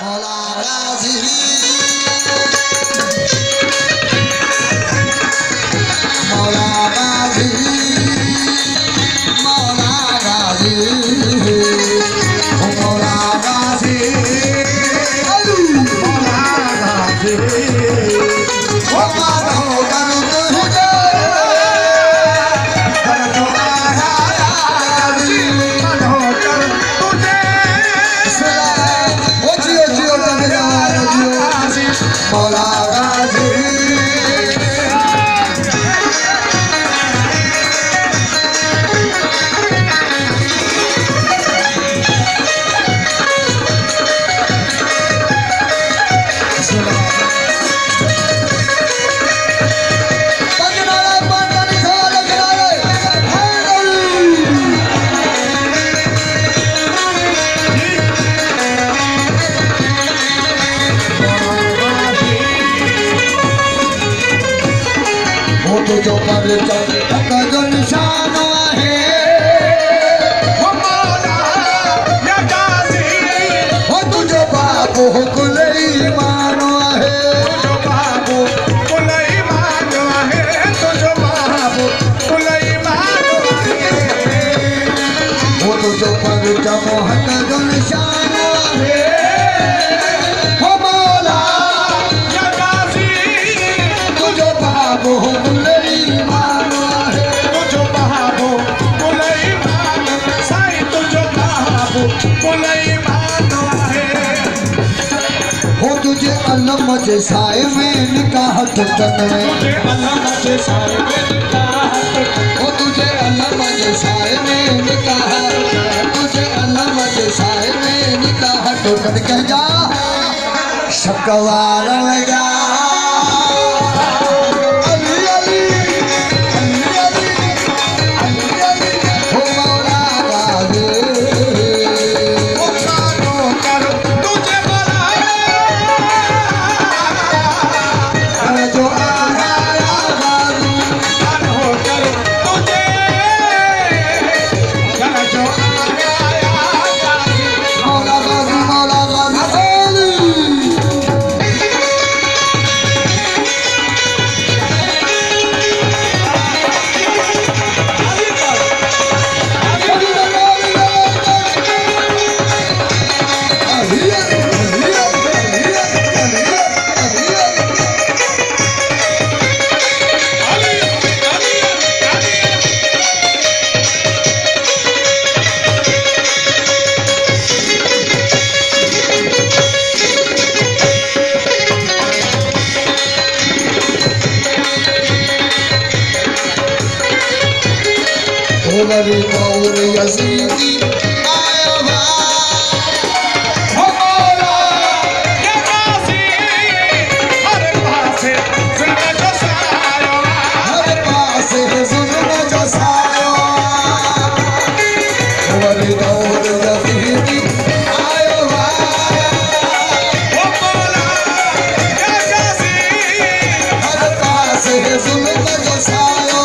मौला गाजी मौला गाजी मौला गाजी मौला गाजी मौला गाजी ओ मानो कर तुझे कर जो आया गाजी मानो कर तुझे सलाम ओ जियो जियो जगदार जियो मौला गाजी जो पर चल जो निशान है वो मौला या गाजी वो तुझो बाबू कुलई मानो है तुझो बाबू कुलई मानो है तुझो बाबू कुलई मानो है वो तुझो पर चमोहक जो निशान है वो मौला या गाजी तुझो बाबू हो तुझे अलम जे साए में निकाह टूटने तुझे अलम जे साए में निकाह हो तुझे अलम जे साए में निकाह तुझे अलम जे साए में निकाह टूटन के जा शकवार लगा Olari kaur yazidi ayava Homola ya gazi har paase zulme jo saayo har paase zulme jo saayo Olari kaur yazidi ayava Homola ya gazi har paase zulme jo saayo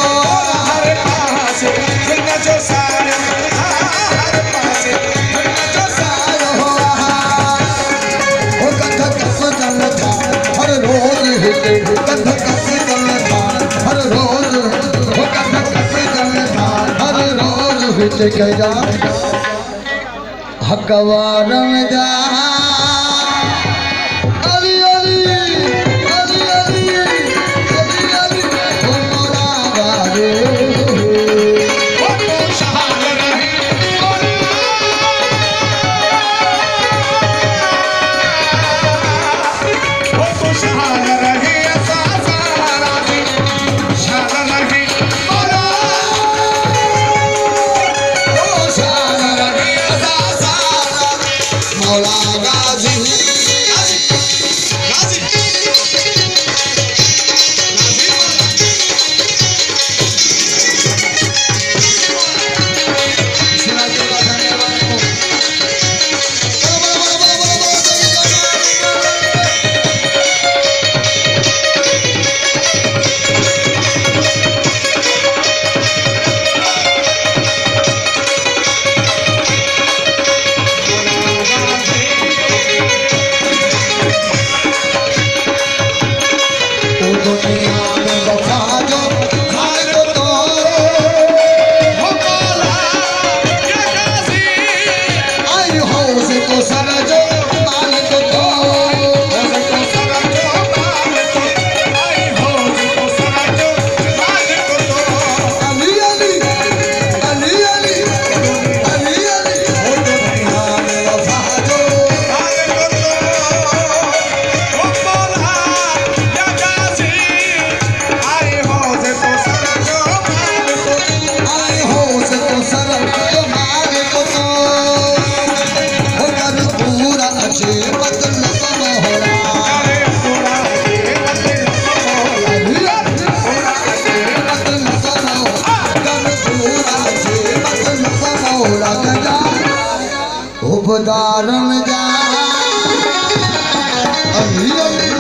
har paase जो सारे हर पासे जो सारे हो कथा कस जल था हर रोज हिते कथा कस जल था हर रोज हो कथा कस जल था हर रोज हिते कया हकवार में जा अली अली अली अली अली अली ओ मोरा गारे गुजारन जा अली अली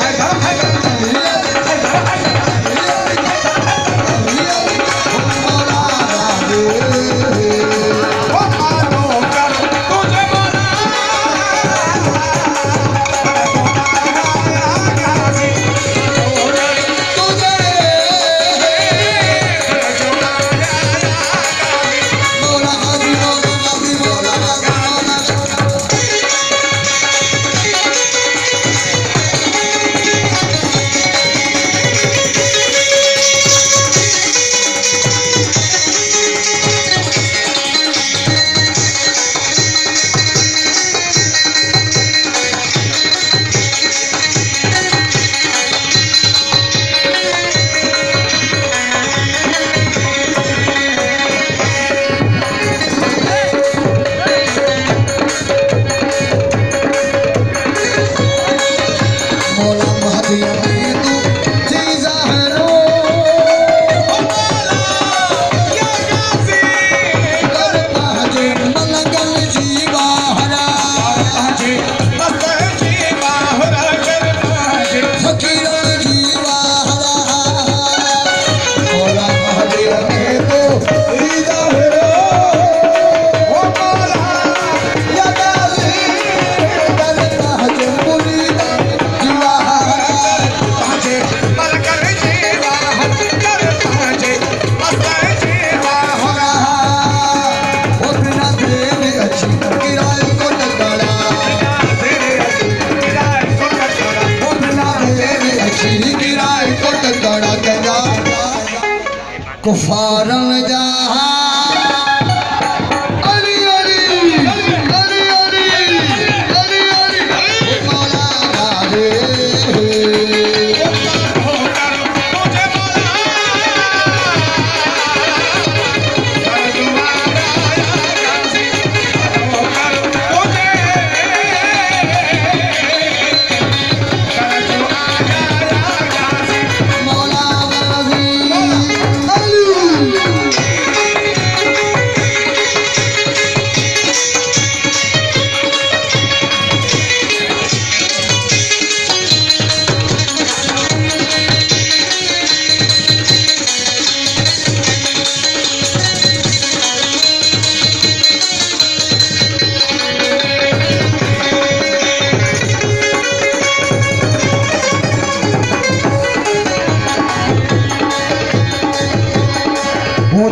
कुफारन जा अली अली अली अली अली अली मौला रे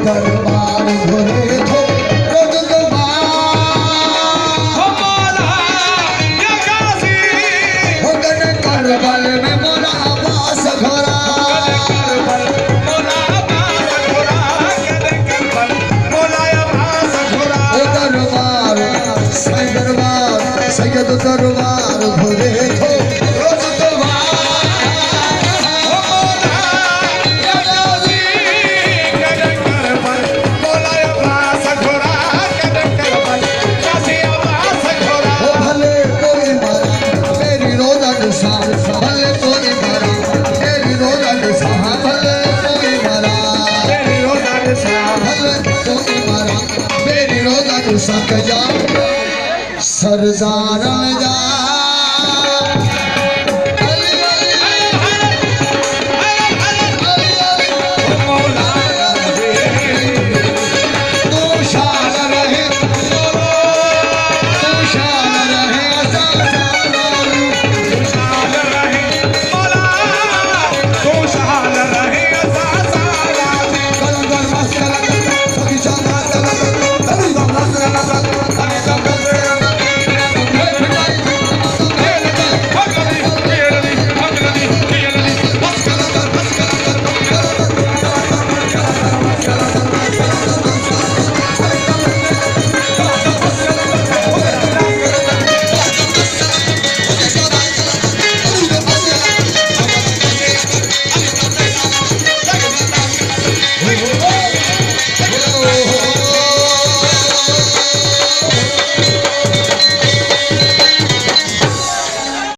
दरबार भरे थो रोज करबल में मोरा आवास घोरा दरबार सैयद दरबार भरे थो सरजा